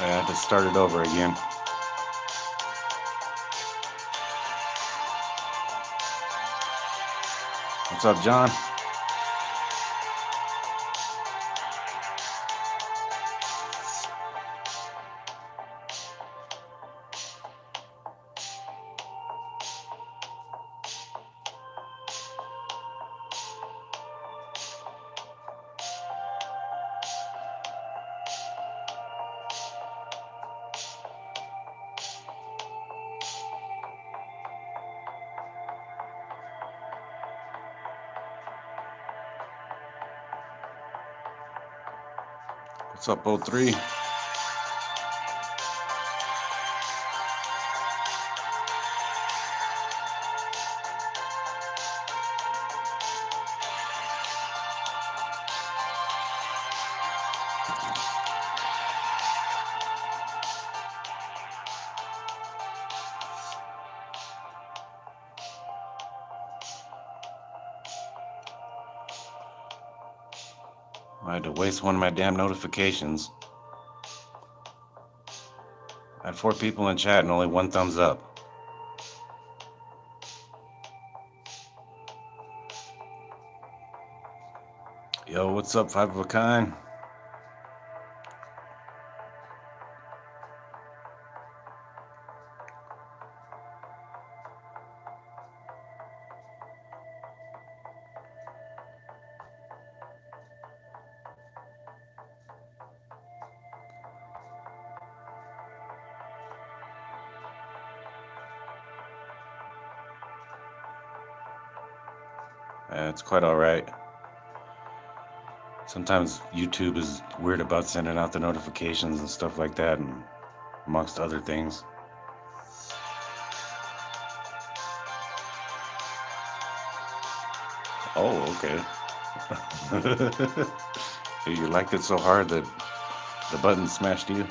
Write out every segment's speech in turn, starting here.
I had to start it over again. What's up, John? What's up, O3? I had to waste one of my damn notifications. I had 4 people in chat and only 1 thumbs up. Yo, what's up, Five of a Kind? It's quite alright. Sometimes YouTube is weird about sending out the notifications and stuff like that, and amongst other things. Oh, okay. You liked it so hard that the button smashed you?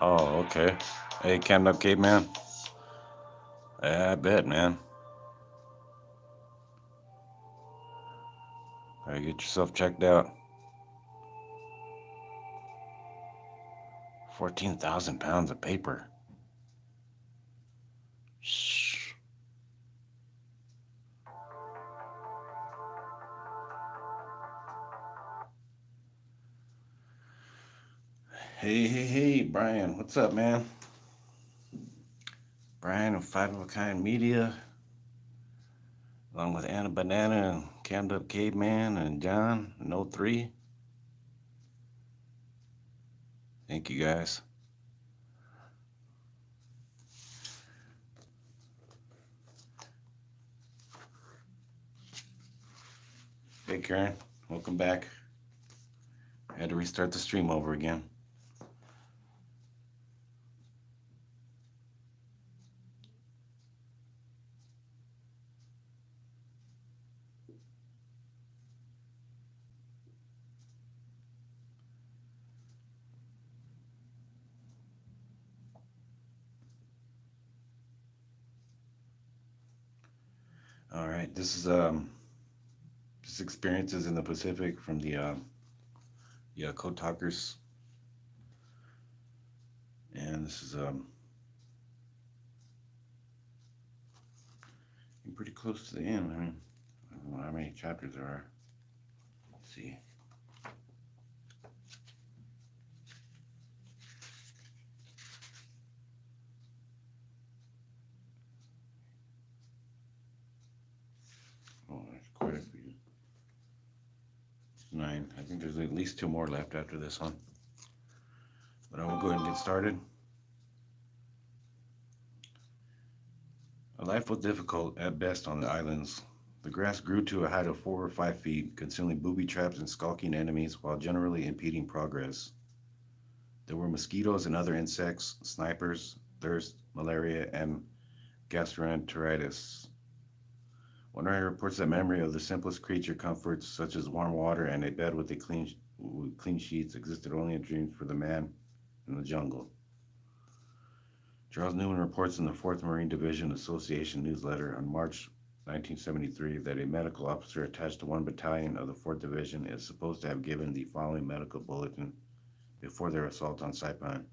Oh, okay. Hey, Cammed Up Caveman. Yeah, I bet, man. All right, get yourself checked out. 14,000 pounds of paper. Shh. Hey, Brian. What's up, man? Brian of Five of a Kind Media, along with Anna Banana and Cammed Up Caveman and John and O3. Thank you, guys. Hey, Karen. Welcome back. I had to restart the stream over again. All right, this is just experiences in the Pacific from the Code Talkers, and this is pretty close to the end. I mean, I don't know how many chapters there are. Let's see. Oh, that's quite a few. 9. I think there's at least 2 more left after this one. But I will go ahead and get started. Life was difficult at best on the islands. The grass grew to a height of 4 or 5 feet, concealing booby traps and skulking enemies while generally impeding progress. There were mosquitoes and other insects, snipers, thirst, malaria, and gastroenteritis. One writer reports that memory of the simplest creature comforts, such as warm water and a bed with clean sheets, existed only in dreams for the man in the jungle. Charles Newman reports in the 4th Marine Division Association newsletter on March 1973 that a medical officer attached to one battalion of the 4th Division is supposed to have given the following medical bulletin before their assault on Saipan.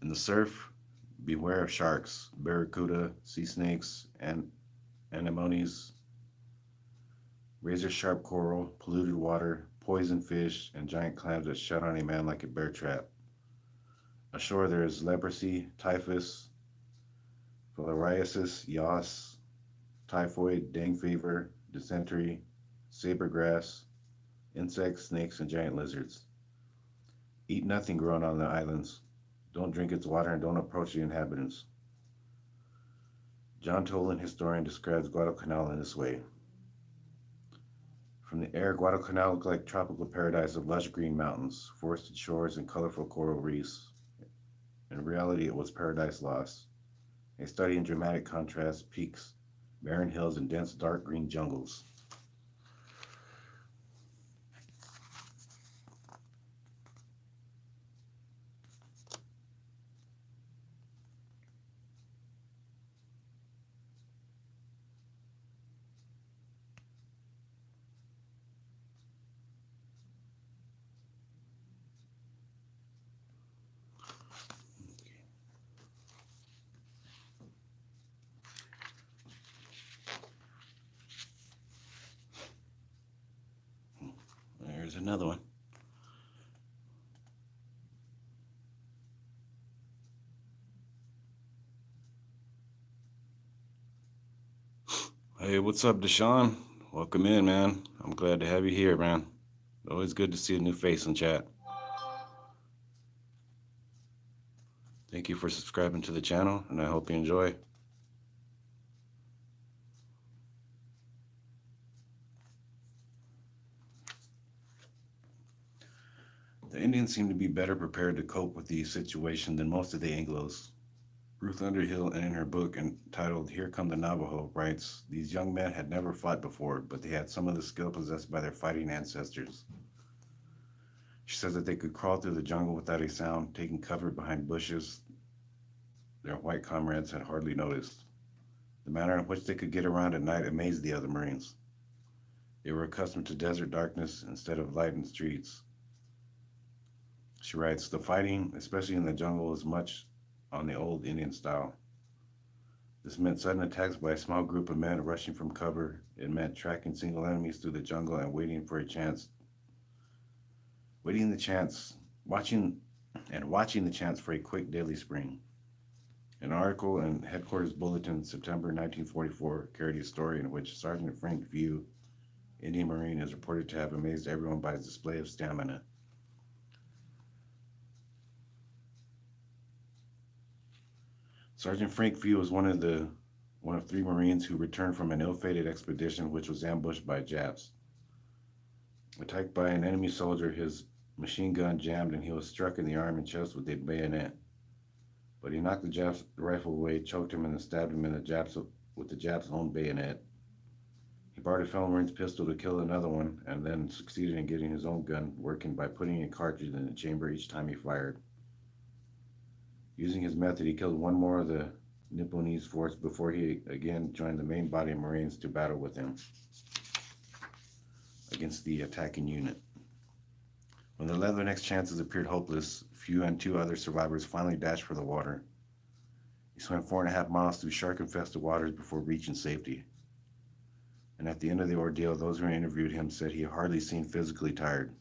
In the surf, beware of sharks, barracuda, sea snakes, and anemones, razor-sharp coral, polluted water, poison fish, and giant clams that shut on a man like a bear trap. Ashore there is leprosy, typhus, filariasis, yaws, typhoid, dengue fever, dysentery, saber grass, insects, snakes, and giant lizards. Eat nothing growing on the islands. Don't drink its water and don't approach the inhabitants. John Toland, historian, describes Guadalcanal in this way. From the air, Guadalcanal looked like tropical paradise of lush green mountains, forested shores, and colorful coral reefs. In reality, it was paradise lost, a study in dramatic contrast, peaks, barren hills, and dense dark green jungles. There's another one. Hey, what's up, Deshaun? Welcome in, man. I'm glad to have you here, man. Always good to see a new face in chat. Thank you for subscribing to the channel, and I hope you enjoy. The Indians seem to be better prepared to cope with the situation than most of the Anglos. Ruth Underhill, in her book entitled Here Come the Navajo, writes, these young men had never fought before, but they had some of the skill possessed by their fighting ancestors. She says that they could crawl through the jungle without a sound, taking cover behind bushes their white comrades had hardly noticed. The manner in which they could get around at night amazed the other Marines. They were accustomed to desert darkness instead of light in streets. She writes, the fighting, especially in the jungle, is much on the old Indian style. This meant sudden attacks by a small group of men rushing from cover. It meant tracking single enemies through the jungle and watching the chance for a quick deadly spring. An article in Headquarters Bulletin, September 1944, carried a story in which Sergeant Frank View, Indian Marine, is reported to have amazed everyone by his display of stamina. Sergeant Frank View was one of 3 Marines who returned from an ill-fated expedition which was ambushed by Japs. Attacked by an enemy soldier, his machine gun jammed and he was struck in the arm and chest with a bayonet. But he knocked the rifle away, choked him, and stabbed him with the Jap's own bayonet. He borrowed a fellow Marine's pistol to kill another one, and then succeeded in getting his own gun working by putting a cartridge in the chamber each time he fired. Using his method, he killed one more of the Nipponese force before he again joined the main body of Marines to battle with him against the attacking unit. When the Leatherneck's chances appeared hopeless, Few and 2 other survivors finally dashed for the water. He swam 4.5 miles through shark-infested waters before reaching safety. And at the end of the ordeal, those who interviewed him said he hardly seemed physically tired.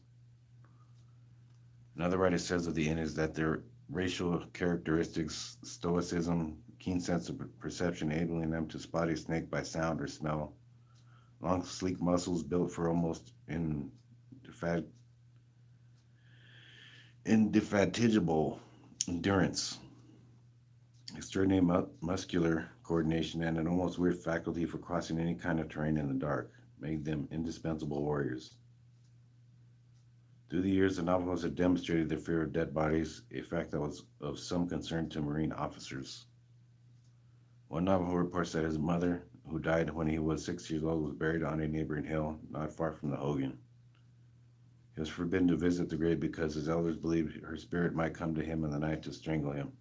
Another writer says of the Indians that their racial characteristics, stoicism, keen sense of perception enabling them to spot a snake by sound or smell, long sleek muscles built for almost indefatigable endurance, extraordinary muscular coordination, and an almost weird faculty for crossing any kind of terrain in the dark, made them indispensable warriors. Through the years, the Navajos had demonstrated their fear of dead bodies, a fact that was of some concern to Marine officers. One Navajo reports that his mother, who died when he was 6 years old, was buried on a neighboring hill not far from the Hogan. He was forbidden to visit the grave because his elders believed her spirit might come to him in the night to strangle him.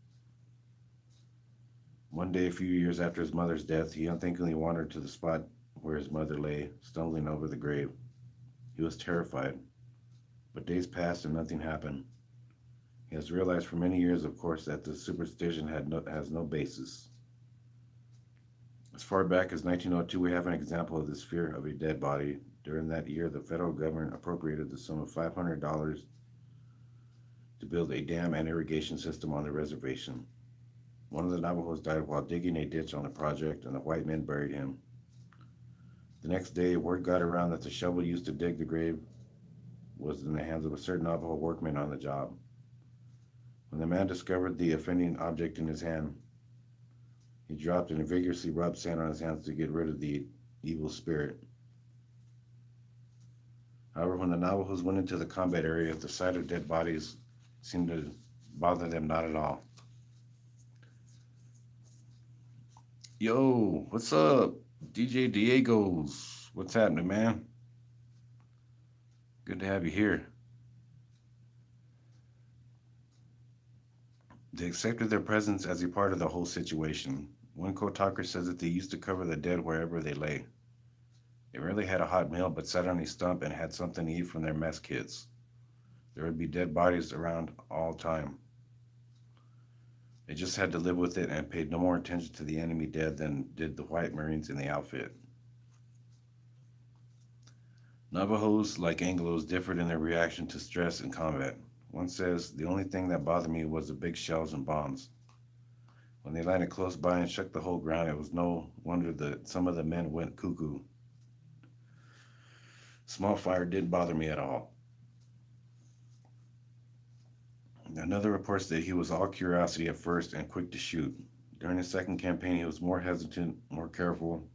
One day, a few years after his mother's death, he unthinkingly wandered to the spot where his mother lay, stumbling over the grave. He was terrified, but days passed and nothing happened. He has realized for many years, of course, that the superstition has no basis. As far back as 1902, we have an example of this fear of a dead body. During that year, the federal government appropriated the sum of $500 to build a dam and irrigation system on the reservation. One of the Navajos died while digging a ditch on the project, and the white men buried him. The next day, word got around that the shovel used to dig the grave was in the hands of a certain Navajo workman on the job. When the man discovered the offending object in his hand, he dropped and vigorously rubbed sand on his hands to get rid of the evil spirit. However, when the Navajos went into the combat area, the sight of dead bodies seemed to bother them not at all. Yo, what's up? DJ Diego's. What's happening, man? Good to have you here. They accepted their presence as a part of the whole situation. One co-talker says that they used to cover the dead wherever they lay. They rarely had a hot meal, but sat on a stump and had something to eat from their mess kits. There would be dead bodies around all time. They just had to live with it and paid no more attention to the enemy dead than did the white Marines in the outfit. Navajos, like Anglos, differed in their reaction to stress and combat. One says, the only thing that bothered me was the big shells and bombs. When they landed close by and shook the whole ground, it was no wonder that some of the men went cuckoo. Small fire didn't bother me at all. Another reports that he was all curiosity at first and quick to shoot. During the second campaign, he was more hesitant, more careful.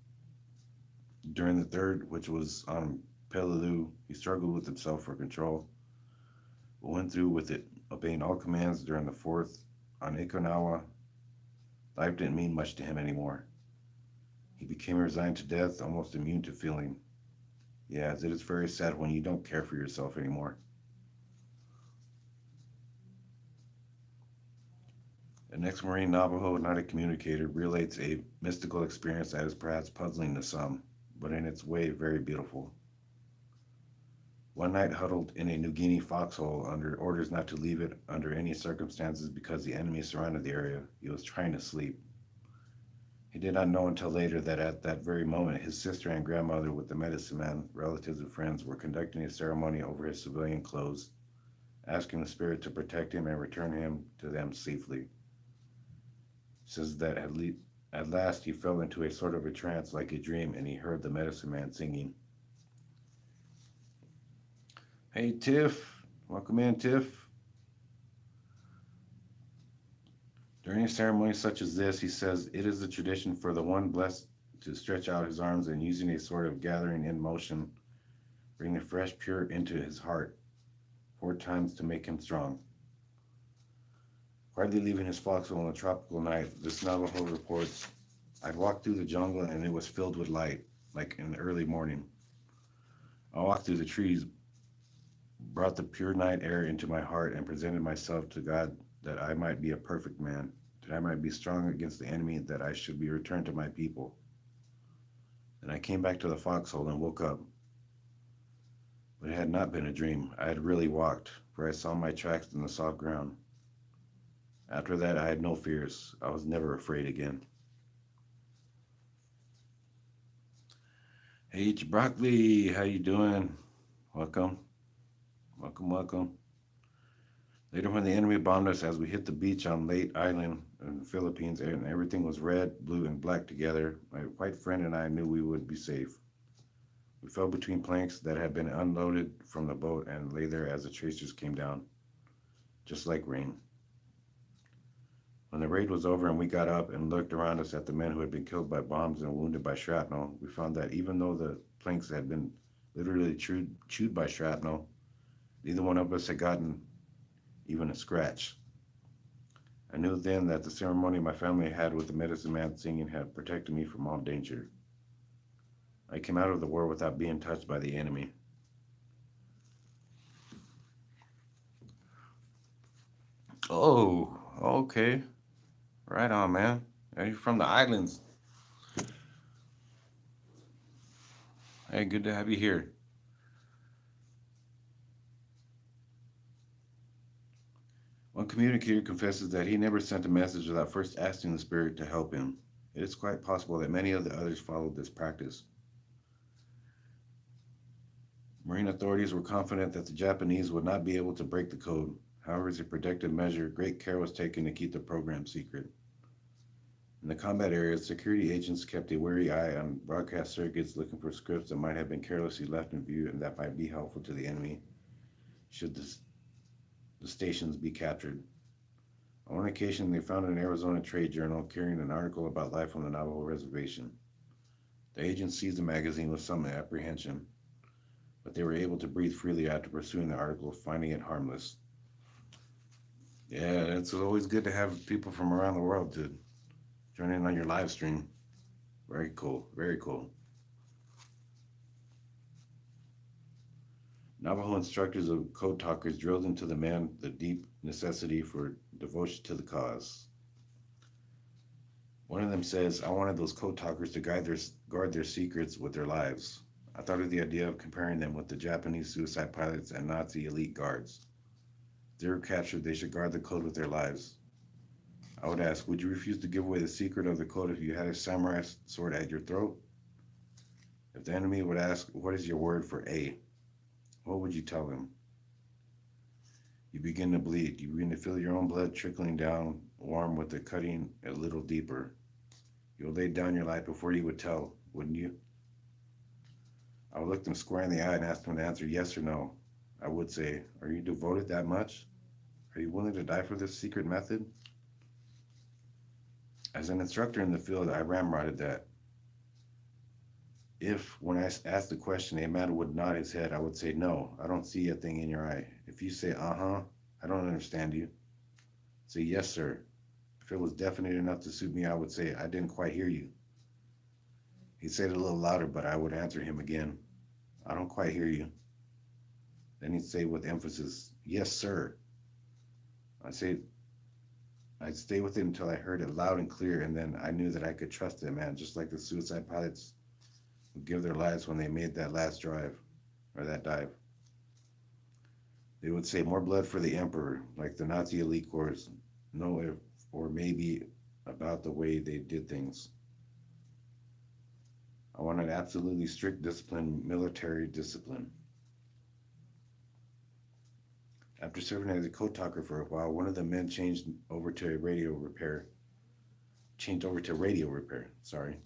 During the third, which was on Peleliu, he struggled with himself for control, but went through with it, obeying all commands. During the fourth, on Ikonawa, life didn't mean much to him anymore. He became resigned to death, almost immune to feeling. Yes, it is very sad when you don't care for yourself anymore. The next Marine Navajo, not a communicator, relates a mystical experience that is perhaps puzzling to some, but in its way very beautiful. One night, huddled in a New Guinea foxhole under orders not to leave it under any circumstances because the enemy surrounded the area, he was trying to sleep. He did not know until later that at that very moment, his sister and grandmother with the medicine man, relatives and friends, were conducting a ceremony over his civilian clothes, asking the spirit to protect him and return him to them safely. Says that at last he fell into a sort of a trance like a dream, and he heard the medicine man singing. Hey Tiff, welcome in Tiff. During a ceremony such as this, he says, it is the tradition for the one blessed to stretch out his arms and using a sort of gathering in motion, bring the fresh pure into his heart 4 times to make him strong. Hardly leaving his foxhole on a tropical night, this Navajo reports, I'd walked through the jungle and it was filled with light, like in the early morning. I walked through the trees, brought the pure night air into my heart, and presented myself to God that I might be a perfect man, that I might be strong against the enemy, that I should be returned to my people. Then I came back to the foxhole and woke up. But it had not been a dream. I had really walked, for I saw my tracks in the soft ground. After that, I had no fears. I was never afraid again. Hey, Broccoli, how you doing? Welcome. Welcome. Later, when the enemy bombed us as we hit the beach on Leyte Island in the Philippines, and everything was red, blue, and black together, my white friend and I knew we would be safe. We fell between planks that had been unloaded from the boat and lay there as the tracers came down, just like rain. When the raid was over and we got up and looked around us at the men who had been killed by bombs and wounded by shrapnel, we found that even though the planks had been literally chewed by shrapnel, neither one of us had gotten even a scratch. I knew then that the ceremony my family had with the medicine man singing had protected me from all danger. I came out of the war without being touched by the enemy. Oh, okay. Right on, man. Are you from the islands? Hey, good to have you here. One communicator confesses that he never sent a message without first asking the spirit to help him. It is quite possible that many of the others followed this practice. Marine authorities were confident that the Japanese would not be able to break the code. However, as a protective measure, great care was taken to keep the program secret. In the combat areas, security agents kept a wary eye on broadcast circuits looking for scripts that might have been carelessly left in view and that might be helpful to the enemy should the stations be captured. On one occasion, they found an Arizona trade journal carrying an article about life on the Navajo reservation. The agents seized the magazine with some apprehension, but they were able to breathe freely after pursuing the article, finding it harmless. Yeah, it's always good to have people from around the world to join in on your live stream. Very cool, very cool. Navajo instructors of code talkers drilled into the men the deep necessity for devotion to the cause. One of them says, I wanted those code talkers to guard their secrets with their lives. I thought of the idea of comparing them with the Japanese suicide pilots and Nazi elite guards. If they were captured, they should guard the code with their lives. I would ask, would you refuse to give away the secret of the code if you had a samurai sword at your throat? If the enemy would ask, what is your word for A? What would you tell them? You begin to bleed. You begin to feel your own blood trickling down, warm with the cutting a little deeper. You would lay down your life before you would tell, wouldn't you? I would look them square in the eye and ask them to answer yes or no. I would say, are you devoted that much? Are you willing to die for this secret method? As an instructor in the field, I ramrodded that. If, when I asked the question, a man would nod his head, I would say, no, I don't see a thing in your eye. If you say, I don't understand you, say, yes, sir. If it was definite enough to suit me, I would say, I didn't quite hear you. He'd say it a little louder, but I would answer him again, I don't quite hear you. Then he'd say with emphasis, yes, sir. I'd stay with it until I heard it loud and clear, and then I knew that I could trust that man, just like the suicide pilots would give their lives when they made that last dive. They would say more blood for the emperor, like the Nazi elite corps, or maybe about the way they did things. I wanted absolutely strict discipline, military discipline. After serving as a code talker for a while, one of the men changed over to radio repair. Sorry.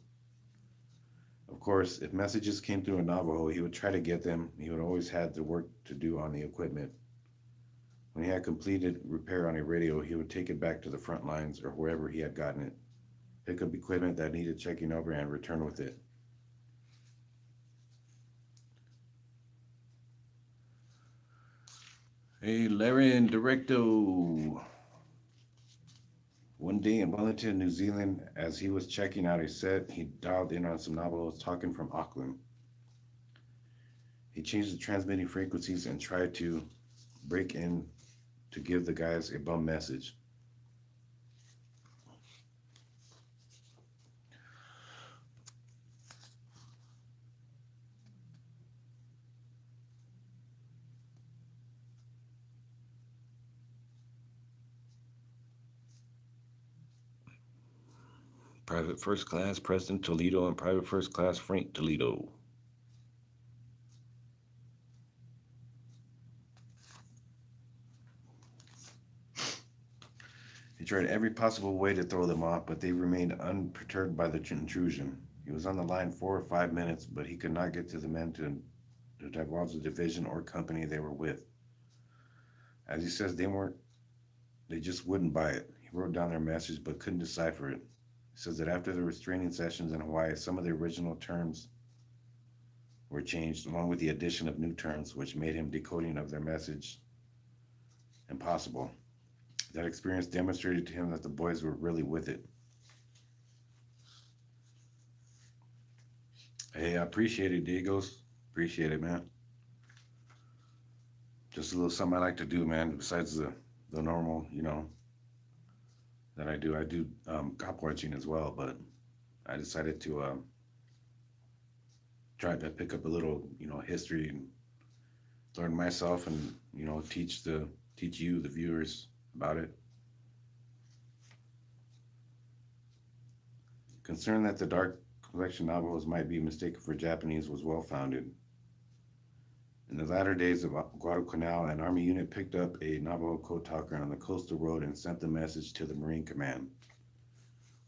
Of course, if messages came through in Navajo, he would try to get them. He would always have the work to do on the equipment. When he had completed repair on a radio, he would take it back to the front lines or wherever he had gotten it, pick up equipment that needed checking over, and return with it. Hey, Larry and Directo. One day in Wellington, New Zealand, as he was checking out a set, he dialed in on some Navajos talking from Auckland. He changed the transmitting frequencies and tried to break in to give the guys a bum message. Private First Class Preston Toledo and Private First Class Frank Toledo. He tried every possible way to throw them off, but they remained unperturbed by the intrusion. He was on the line 4 or 5 minutes, but he could not get to the men to divulge the division or company they were with. As he says, they just wouldn't buy it. He wrote down their message but couldn't decipher it. He says that after the restraining sessions in Hawaii, some of the original terms were changed, along with the addition of new terms, which made him decoding of their message impossible. That experience demonstrated to him that the boys were really with it. Hey, I appreciate it, Diegos. Appreciate it, man. Just a little something I like to do, man. Besides the normal, that I do. I do cop watching as well, but I decided to try to pick up a little, history and learn myself, and teach you, the viewers, about it. Concern that the dark complexion Navajos might be mistaken for Japanese was well founded. In the latter days of Guadalcanal, an army unit picked up a Navajo code talker on the coastal road and sent the message to the Marine Command.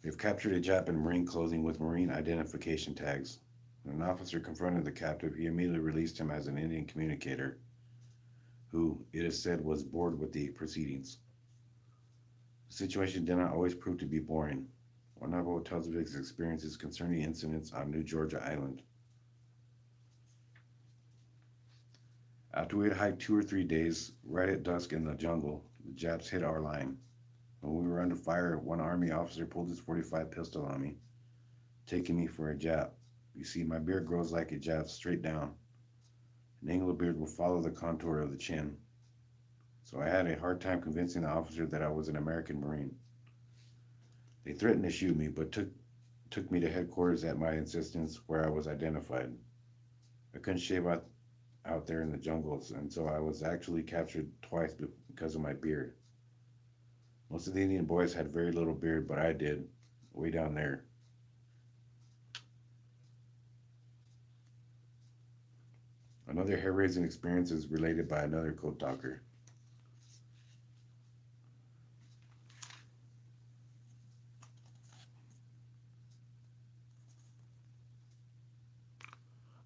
We have captured a Jap in Marine clothing with Marine identification tags. When an officer confronted the captive, he immediately released him as an Indian communicator, who, it is said, was bored with the proceedings. The situation did not always prove to be boring. One Navajo tells of his experiences concerning incidents on New Georgia Island. After we had hiked 2 or 3 days, right at dusk in the jungle, the Japs hit our line. When we were under fire, one Army officer pulled his .45 pistol on me, taking me for a Jap. You see, my beard grows like a Jap's, straight down. An Anglo beard will follow the contour of the chin. So I had a hard time convincing the officer that I was an American Marine. They threatened to shoot me, but took me to headquarters at my insistence, where I was identified. I couldn't shave out there in the jungles, and so I was actually captured twice because of my beard. Most of the Indian boys had very little beard, but I did, way down there. Another hair-raising experience is related by another code talker.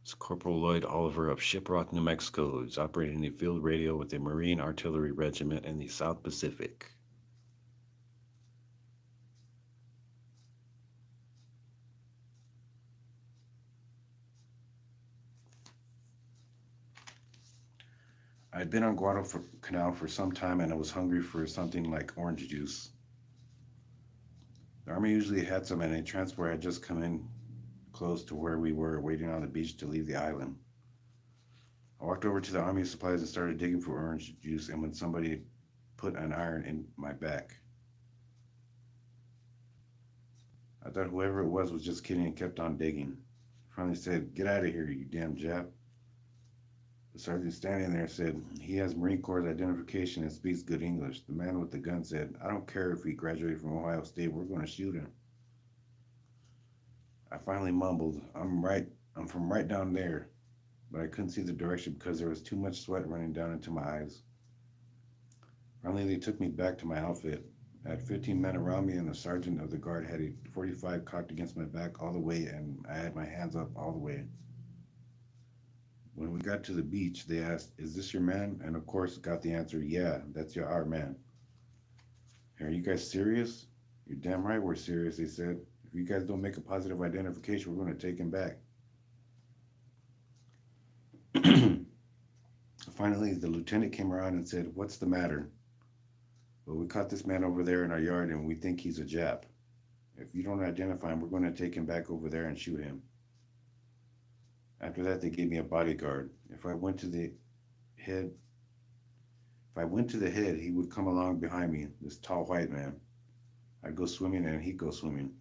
It's Corporal Lloyd Oliver of Shiprock, New Mexico, who's operating a field radio with a Marine Artillery Regiment in the South Pacific. I had been on Guadalcanal for some time, and I was hungry for something like orange juice. The Army usually had some, and a transport had just come in close to where we were, waiting on the beach to leave the island. I walked over to the Army supplies and started digging for orange juice, and when somebody put an iron in my back. I thought whoever it was just kidding and kept on digging. Finally said, "Get out of here, you damn Jap." The sergeant standing there said, "He has Marine Corps identification and speaks good English." The man with the gun said, "I don't care if he graduated from Ohio State, we're going to shoot him." I finally mumbled, I'm from right down there," but I couldn't see the direction because there was too much sweat running down into my eyes. Finally, they took me back to my outfit. I had 15 men around me, and the sergeant of the guard had a .45 cocked against my back all the way, and I had my hands up all the way. When we got to the beach, they asked, "Is this your man?" And of course, got the answer, "Yeah, that's our man." "Are you guys serious?" "You're damn right we're serious," they said. "If you guys don't make a positive identification, we're going to take him back." Finally, the lieutenant came around and said, "What's the matter?" "Well, we caught this man over there in our yard, and we think he's a Jap. If you don't identify him, we're going to take him back over there and shoot him." After that, they gave me a bodyguard. If I went to the head, he would come along behind me, this tall white man. I'd go swimming, and he'd go swimming.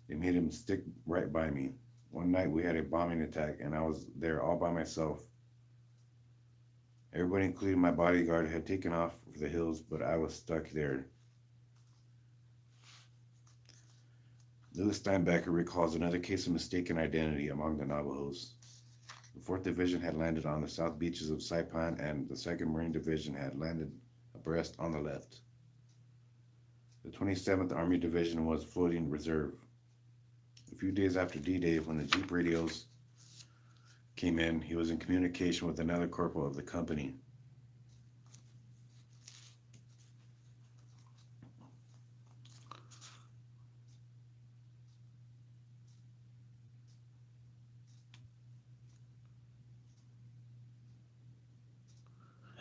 They made him stick right by me. One night we had a bombing attack, and I was there all by myself. Everybody, including my bodyguard, had taken off for the hills, but I was stuck there. Louis Steinbecker recalls another case of mistaken identity among the Navajos. The 4th Division had landed on the south beaches of Saipan, and the 2nd Marine Division had landed abreast on the left. The 27th Army Division was floating reserve. A few days after D-Day, when the Jeep radios came in, he was in communication with another corporal of the company.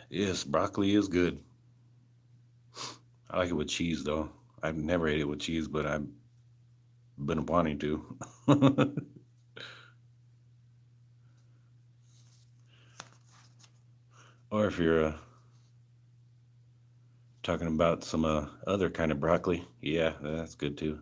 Yes, broccoli is good. I like it with cheese, though. I've never ate it with cheese, but I've been wanting to. Or if you're talking about some other kind of broccoli, yeah, that's good too.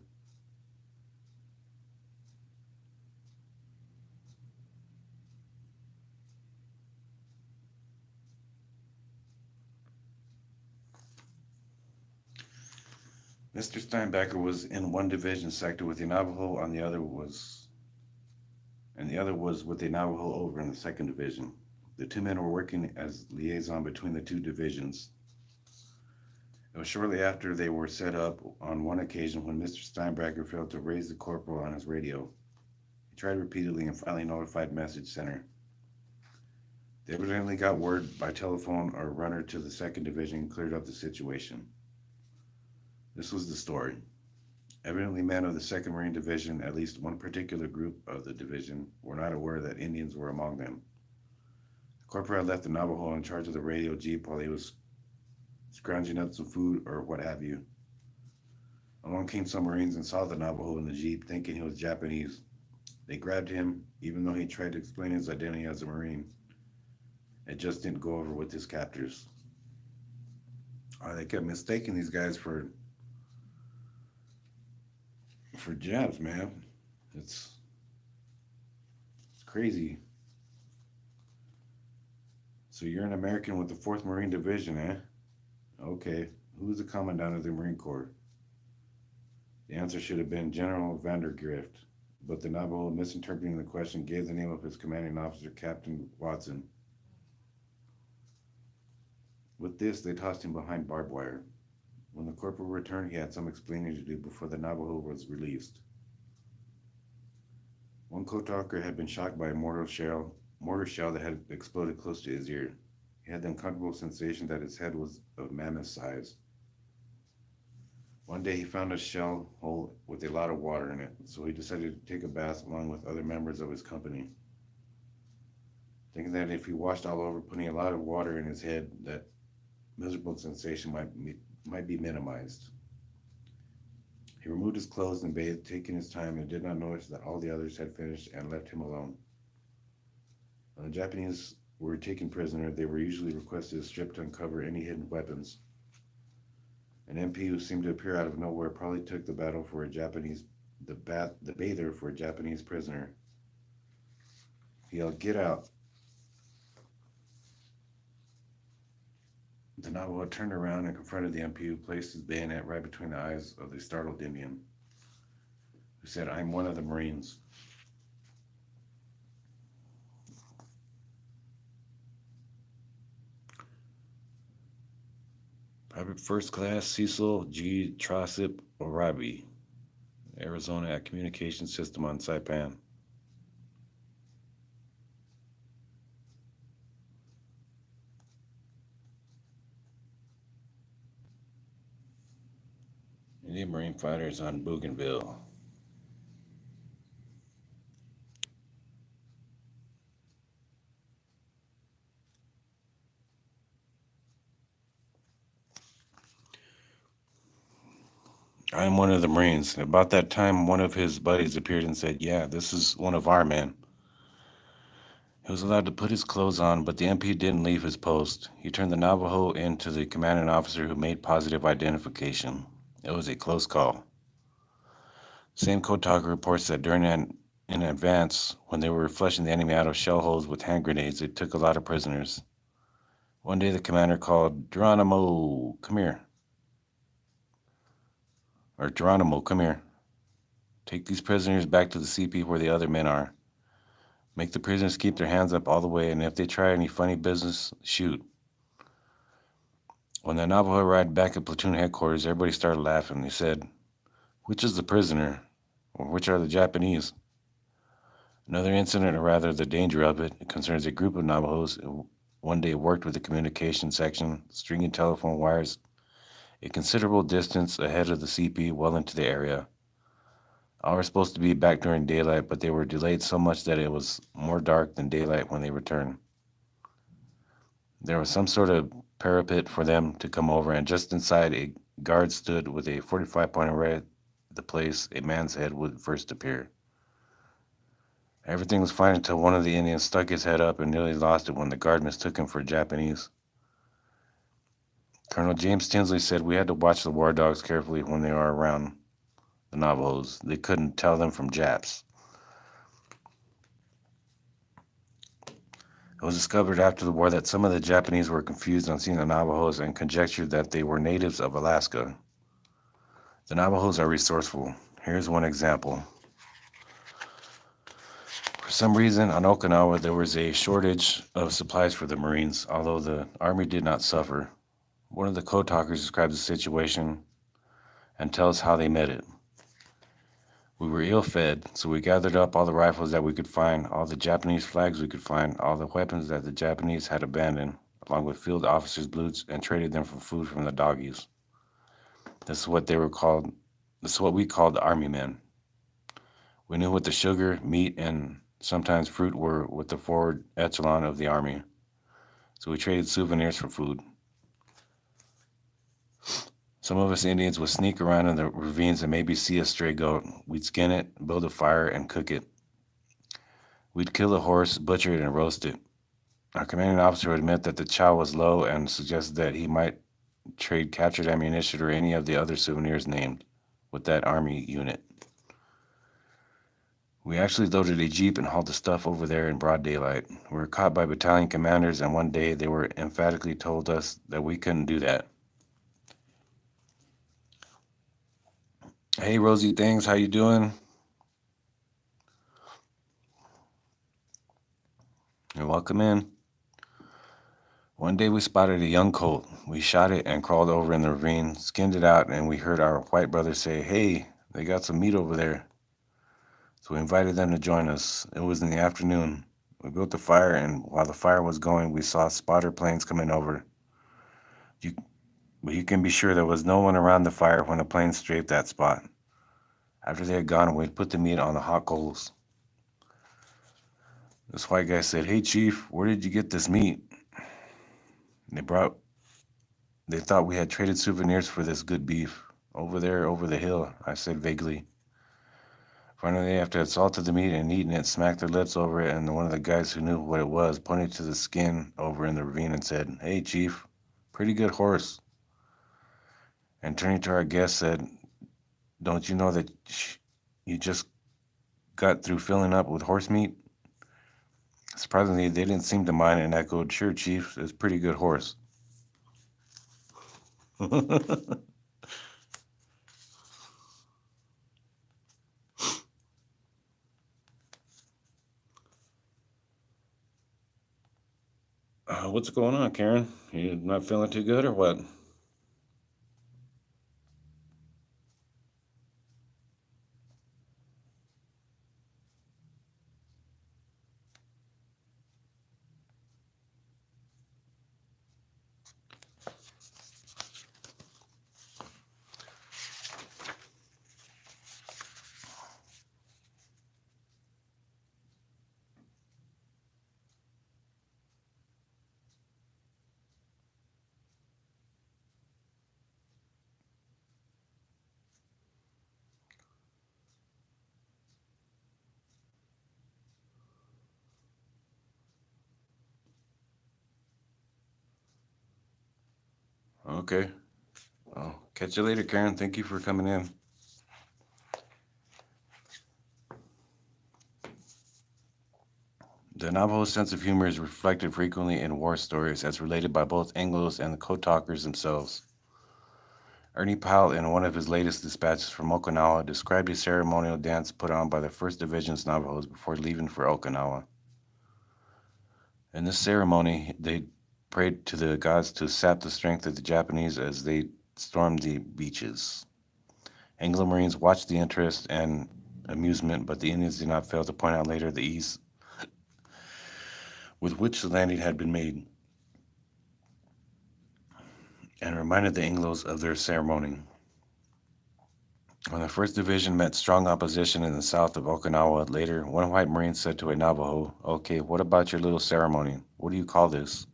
Mr. Steinbacher was in one division sector with the Navajo, and the other was with the Navajo over in the second division. The two men were working as liaison between the two divisions. It was shortly after they were set up on one occasion when Mr. Steinbacher failed to raise the corporal on his radio. He tried repeatedly and finally notified message center. They evidently got word by telephone or runner to the second division and cleared up the situation. This was the story. Evidently, men of the 2nd Marine Division, at least one particular group of the division, were not aware that Indians were among them. The corporal had left the Navajo in charge of the radio jeep while he was scrounging up some food or what have you. Along came some Marines and saw the Navajo in the jeep, thinking he was Japanese. They grabbed him, even though he tried to explain his identity as a Marine. It just didn't go over with his captors. They kept mistaking these guys for Japs, man. It's crazy. So you're an American with the 4th Marine Division, eh? Okay. Who's the commandant of the Marine Corps? The answer should have been General Vandergrift, but the Navajo, misinterpreting the question, gave the name of his commanding officer, Captain Watson. With this, they tossed him behind barbed wire. When the corporal returned, he had some explaining to do before the Navajo was released. One code talker had been shocked by a mortar shell that had exploded close to his ear. He had the uncomfortable sensation that his head was of mammoth size. One day he found a shell hole with a lot of water in it, so he decided to take a bath along with other members of his company. Thinking that if he washed all over, putting a lot of water in his head, that miserable sensation might be minimized. He removed his clothes and bathed, taking his time, and did not notice that all the others had finished and left him alone. When the Japanese were taken prisoner, they were usually requested to strip to uncover any hidden weapons. An MP who seemed to appear out of nowhere probably took the bather for a Japanese prisoner. He yelled, "Get out!" The Navajo turned around and confronted the MP, who placed his bayonet right between the eyes of the startled Indian, who said, "I'm one of the Marines." Private First Class Cecil G. Trossip Orabi, Arizona Communication System on Saipan. Indian Marine fighters on Bougainville. I am one of the Marines. About that time, one of his buddies appeared and said, "Yeah, this is one of our men." He was allowed to put his clothes on, but the MP didn't leave his post. He turned the Navajo in to the commanding officer, who made positive identification. It was a close call. Same code talker reports that in advance, when they were flushing the enemy out of shell holes with hand grenades, they took a lot of prisoners. One day the commander called, "Geronimo, come here." Or, "Geronimo, come here. Take these prisoners back to the CP where the other men are. Make the prisoners keep their hands up all the way, and if they try any funny business, shoot." When the Navajo arrived back at platoon headquarters, everybody started laughing. They said, "Which is the prisoner? Or which are the Japanese?" Another incident, or rather the danger of it, concerns a group of Navajos who one day worked with the communication section, stringing telephone wires a considerable distance ahead of the CP well into the area. All were supposed to be back during daylight, but they were delayed so much that it was more dark than daylight when they returned. There was some sort of parapet for them to come over, and just inside a guard stood with a 45 pointer right at the place a man's head would first appear. Everything was fine until one of the Indians stuck his head up and nearly lost it when the guard mistook him for Japanese. Colonel James Tinsley said we had to watch the war dogs carefully when they are around the Navajos. They couldn't tell them from Japs. It was discovered after the war that some of the Japanese were confused on seeing the Navajos and conjectured that they were natives of Alaska. The Navajos are resourceful. Here's one example. For some reason, on Okinawa, there was a shortage of supplies for the Marines, although the Army did not suffer. One of the code talkers describes the situation and tells how they met it. We were ill fed, so we gathered up all the rifles that we could find, all the Japanese flags we could find, all the weapons that the Japanese had abandoned, along with field officers' boots, and traded them for food from the doggies. This is what they were called. This is what we called the army men. We knew what the sugar, meat, and sometimes fruit were with the forward echelon of the army, so we traded souvenirs for food. Some of us Indians would sneak around in the ravines and maybe see a stray goat. We'd skin it, build a fire, and cook it. We'd kill a horse, butcher it, and roast it. Our commanding officer would admit that the chow was low and suggested that he might trade captured ammunition or any of the other souvenirs named with that army unit. We actually loaded a jeep and hauled the stuff over there in broad daylight. We were caught by battalion commanders, and one day they were emphatically told us that we couldn't do that. Hey, Rosie Things, how you doing? You're welcome in. One day we spotted a young colt. We shot it and crawled over in the ravine, skinned it out, and we heard our white brothers say, "Hey, they got some meat over there." So we invited them to join us. It was in the afternoon. We built a fire, and while the fire was going, we saw spotter planes coming over. But you can be sure there was no one around the fire when the planes strafed that spot. After they had gone, we'd put the meat on the hot coals. This white guy said, "Hey, Chief, where did you get this meat?" They thought we had traded souvenirs for this good beef. "Over there, over the hill," I said vaguely. Finally, after I had salted the meat and eaten it, smacked their lips over it, and one of the guys who knew what it was pointed to the skin over in the ravine and said, "Hey, Chief, pretty good horse." And turning to our guest said, "Don't you know that you just got through filling up with horse meat?" Surprisingly, they didn't seem to mind and echoed, "Sure, Chief, it's a pretty good horse." What's going on, Karen? You not feeling too good or what? Okay. I'll catch you later, Karen. Thank you for coming in. The Navajo's sense of humor is reflected frequently in war stories as related by both Anglos and the code talkers themselves. Ernie Powell, in one of his latest dispatches from Okinawa, described a ceremonial dance put on by the 1st Division's Navajos before leaving for Okinawa. In this ceremony, they prayed to the gods to sap the strength of the Japanese as they stormed the beaches. Anglo Marines watched the interest and amusement, but the Indians did not fail to point out later the ease with which the landing had been made, and reminded the Anglos of their ceremony. When the 1st Division met strong opposition in the south of Okinawa later, one white Marine said to a Navajo, "Okay, what about your little ceremony? What do you call this?"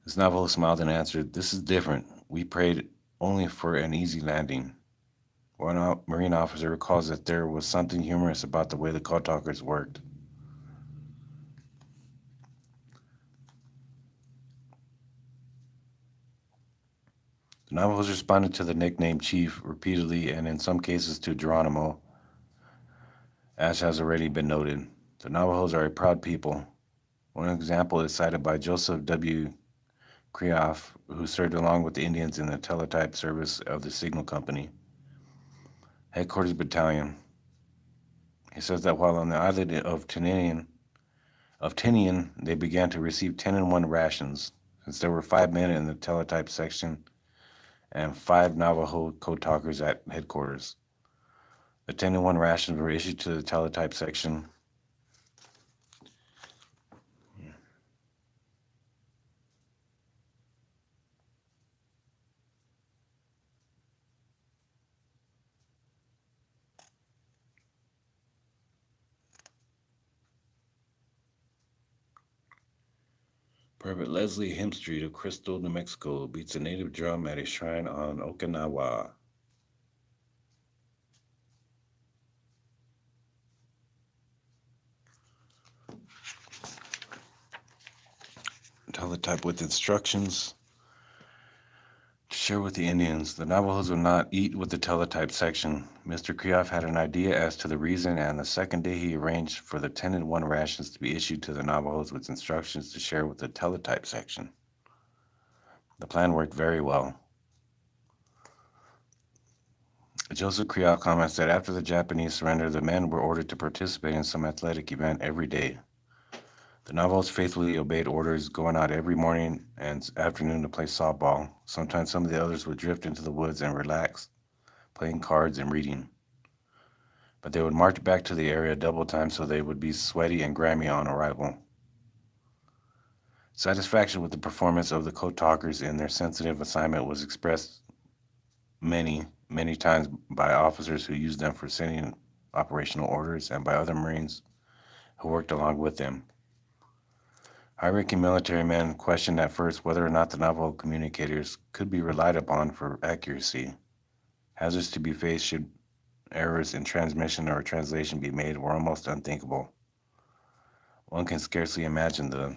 This Navajo smiled and answered, "This is different. We prayed only for an easy landing." One Marine officer recalls that there was something humorous about the way the code talkers worked. The Navajos responded to the nickname Chief repeatedly and in some cases to Geronimo, as has already been noted. The Navajos are a proud people. One example is cited by Joseph W. Kreoff, who served along with the Indians in the teletype service of the Signal Company, Headquarters Battalion. He says that while on the island of Tinian, they began to receive 10-1 rations, since there were 5 men in the teletype section and 5 Navajo code talkers at headquarters. The 10-1 rations were issued to the teletype section. Private Leslie Hemstreet of Crystal, New Mexico, beats a native drum at a shrine on Okinawa. Teletype with instructions to share with the Indians. The Navajos would not eat with the teletype section. Mr. Kreoff had an idea as to the reason, and the second day he arranged for the 10-1 rations to be issued to the Navajos with instructions to share with the teletype section. The plan worked very well. Joseph Kreoff comments that after the Japanese surrender, the men were ordered to participate in some athletic event every day. The Navajos faithfully obeyed orders, going out every morning and afternoon to play softball. Sometimes some of the others would drift into the woods and relax, playing cards and reading. But they would march back to the area double time so they would be sweaty and grimy on arrival. Satisfaction with the performance of the code talkers in their sensitive assignment was expressed many times by officers who used them for sending operational orders and by other Marines who worked along with them. High-ranking military men questioned at first whether or not the Navajo communicators could be relied upon for accuracy. Hazards to be faced should errors in transmission or translation be made were almost unthinkable. One can scarcely imagine the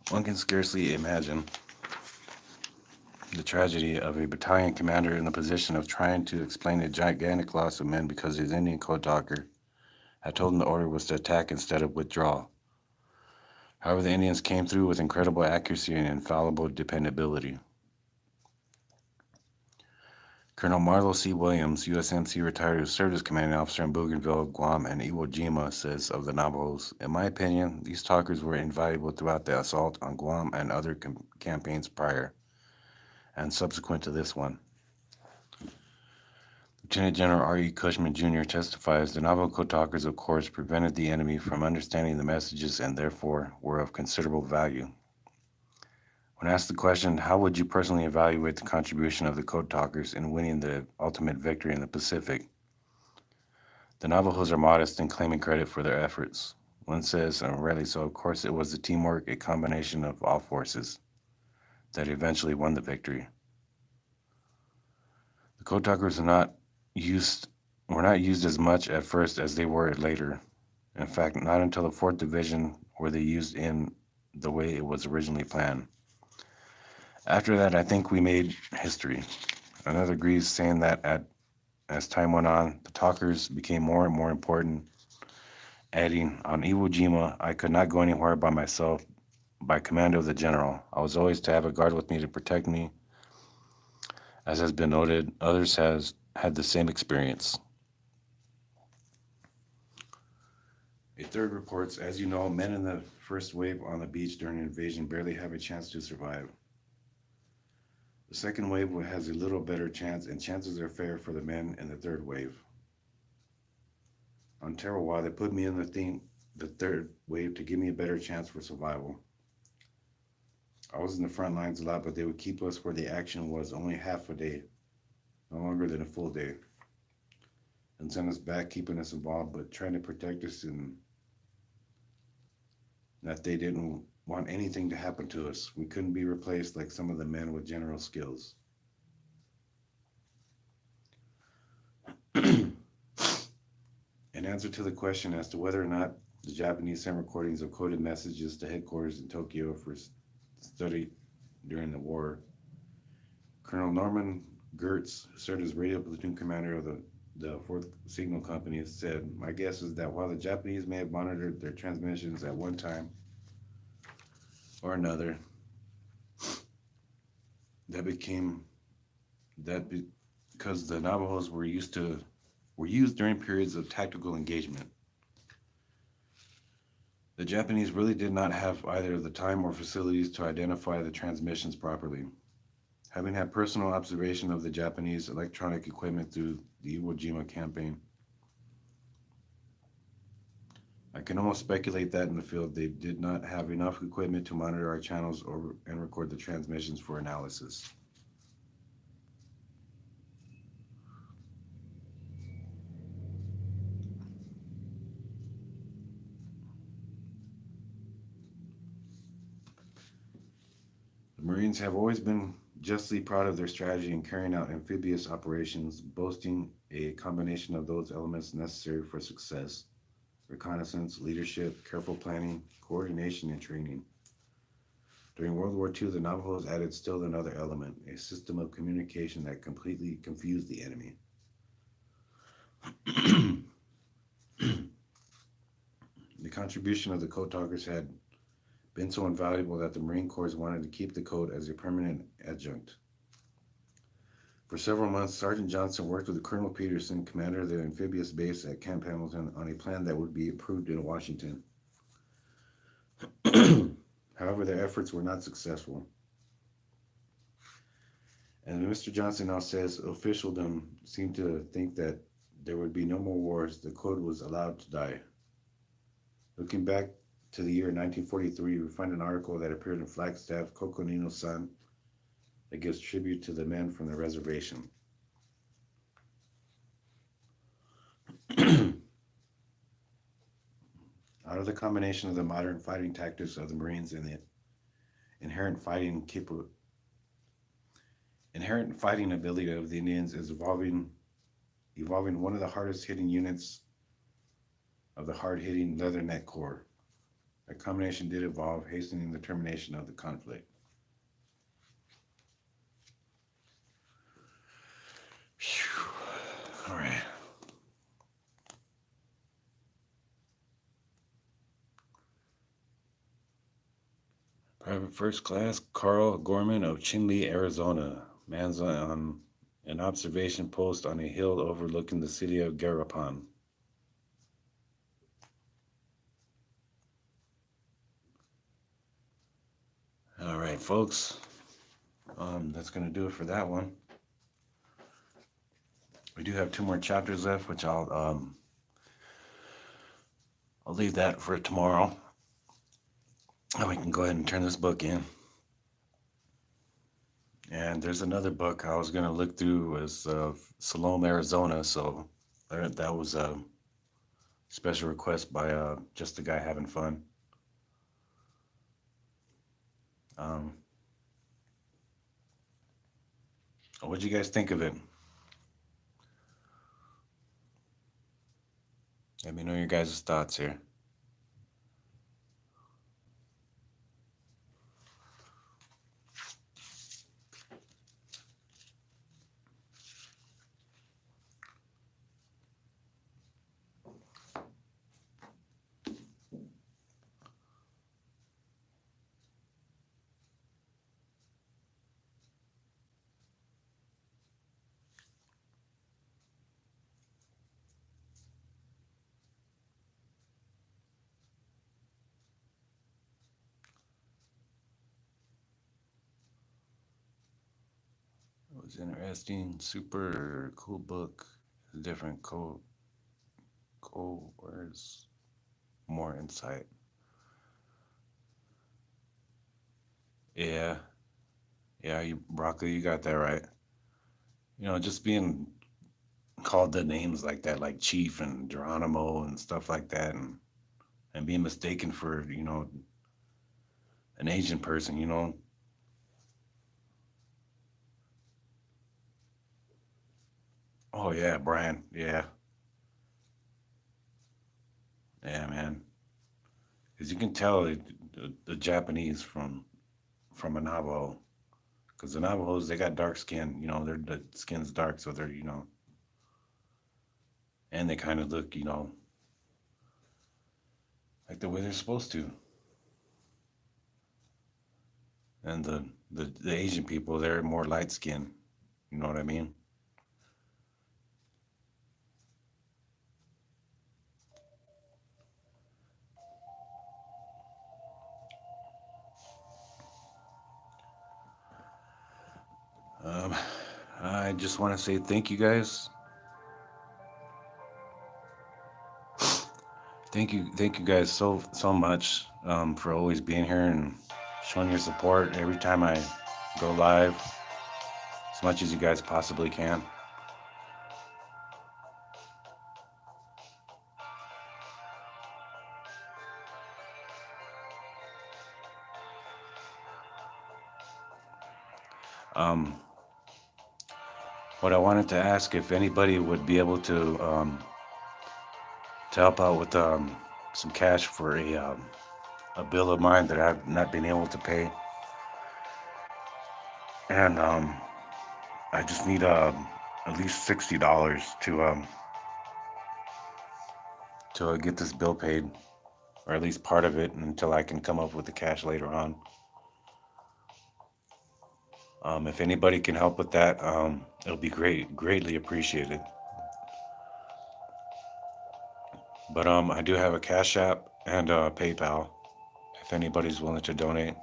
One can scarcely imagine the tragedy of a battalion commander in the position of trying to explain a gigantic loss of men because his Indian code talker had told him the order was to attack instead of withdraw. However, the Indians came through with incredible accuracy and infallible dependability. Colonel Marlo C. Williams, USMC retired, who served as commanding officer in Bougainville, Guam, and Iwo Jima, says of the Navajos, "In my opinion, these talkers were invaluable throughout the assault on Guam and other campaigns prior and subsequent to this one." Lieutenant General R.E. Cushman Jr. testifies the Navajo code talkers, of course, prevented the enemy from understanding the messages and therefore were of considerable value. When asked the question, how would you personally evaluate the contribution of the code talkers in winning the ultimate victory in the Pacific? The Navajos are modest in claiming credit for their efforts. One says, and rightly so, of course, it was the teamwork, a combination of all forces, that eventually won the victory. The code talkers were not used as much at first as they were later. In fact, not until the 4th Division were they used in the way it was originally planned. After that, I think we made history. Another agrees, saying that as time went on, the talkers became more and more important, adding, "On Iwo Jima, I could not go anywhere by myself by command of the general. I was always to have a guard with me to protect me. As has been noted, others has had the same experience." A third reports, "As you know, men in the first wave on the beach during an invasion barely have a chance to survive. The second wave has a little better chance, and chances are fair for the men in the third wave. On Tarawa, they put me in the third wave to give me a better chance for survival. I was in the front lines a lot, but they would keep us where the action was only half a day, no longer than a full day, and send us back, keeping us involved, but trying to protect us, and that they didn't want anything to happen to us. We couldn't be replaced like some of the men with general skills. In answer to the question as to whether or not the Japanese sent recordings of coded messages to headquarters in Tokyo for study during the war, Colonel Norman Gertz, who served as radio platoon commander of the 4th Signal Company, said, "My guess is that while the Japanese may have monitored their transmissions at one time or another, that became that because the Navajos were used during periods of tactical engagement. The Japanese really did not have either the time or facilities to identify the transmissions properly. Having had personal observation of the Japanese electronic equipment through the Iwo Jima campaign, I can almost speculate that in the field they did not have enough equipment to monitor our channels and record the transmissions for analysis." The Marines have always been justly proud of their strategy in carrying out amphibious operations, boasting a combination of those elements necessary for success: reconnaissance, leadership, careful planning, coordination, and training. During World War II, the Navajos added still another element: a system of communication that completely confused the enemy. The contribution of the code talkers had been so invaluable that the Marine Corps wanted to keep the code as a permanent adjunct. For several months, Sergeant Johnson worked with Colonel Peterson, commander of the amphibious base at Camp Hamilton, on a plan that would be approved in Washington. However, their efforts were not successful. And Mr. Johnson now says officialdom seemed to think that there would be no more wars. The code was allowed to die. Looking back to the year 1943, we find an article that appeared in Flagstaff Coconino Sun that gives tribute to the men from the reservation. Out of the combination of the modern fighting tactics of the Marines and the inherent fighting ability of the Indians is evolving one of the hardest hitting units of the hard hitting Leatherneck Corps. That combination did evolve, hastening the termination of the conflict. Whew. All right. Private First Class Carl Gorman of Chinle, Arizona, man's on an observation post on a hill overlooking the city of Garapan. All right, folks. That's going to do it for that one. We do have 2 more chapters left, which I'll leave that for tomorrow. And we can go ahead and turn this book in. And there's another book I was going to look through, was Salome, Arizona. So that was a special request by Just a Guy Having Fun. What'd you guys think of it? Let me know your guys' thoughts here. It was interesting, super cool book. Different words, more insight. Yeah, Broccoli, you got that right. Just being called the names like that, like Chief and Geronimo and stuff like that, and being mistaken for, an Asian person, you know. Oh yeah, Brian. Yeah, yeah, man. Because you can tell the Japanese from a Navajo. Because the Navajos, they got dark skin. You know, the skin's dark, so they're, you know, and they kind of look, you know, like the way they're supposed to. And the Asian people, they're more light skinned. You know what I mean? Um, I just want to say thank you guys. Thank you guys so much for always being here and showing your support every time I go live, as much as you guys possibly can. Um, what I wanted to ask if anybody would be able to help out with some cash for a bill of mine that I've not been able to pay, and I just need at least $60 to get this bill paid, or at least part of it, until I can come up with the cash later on. If anybody can help with that, it'll be greatly appreciated. But I do have a Cash App and PayPal. If anybody's willing to donate,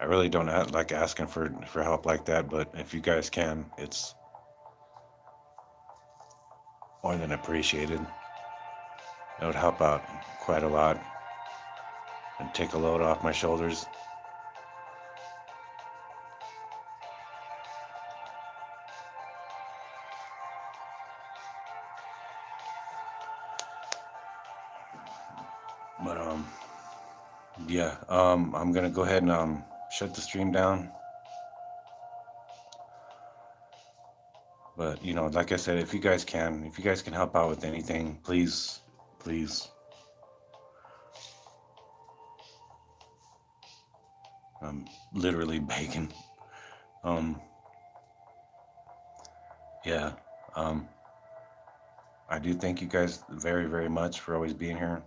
I really don't like asking for help like that. But if you guys can, it's more than appreciated. It would help out quite a lot and take a load off my shoulders. But yeah, I'm gonna go ahead and shut the stream down. But you know, like I said, if you guys can help out with anything, please, please. I'm literally begging. Um, yeah. Um, I do thank you guys very much for always being here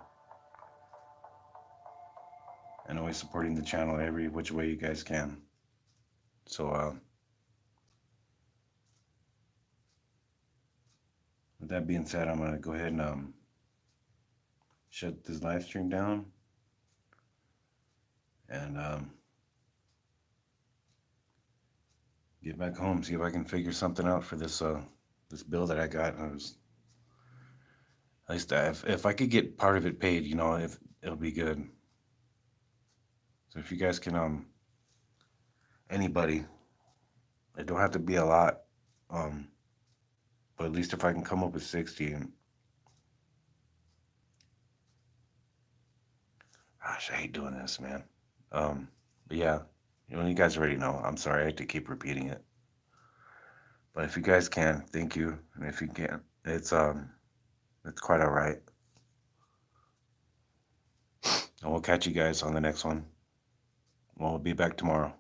and always supporting the channel every which way you guys can. So, with that being said, I'm gonna go ahead and shut this live stream down and get back home. See if I can figure something out for this bill that I got. I was at least if I could get part of it paid, you know, if it'll be good. So if you guys can anybody, it don't have to be a lot, um, but at least if I can come up with 60 and gosh, I hate doing this, man. But yeah, you know, you guys already know. I'm sorry I have to keep repeating it. But if you guys can, thank you. And if you can't, it's quite all right. And we'll catch you guys on the next one. We'll be back tomorrow.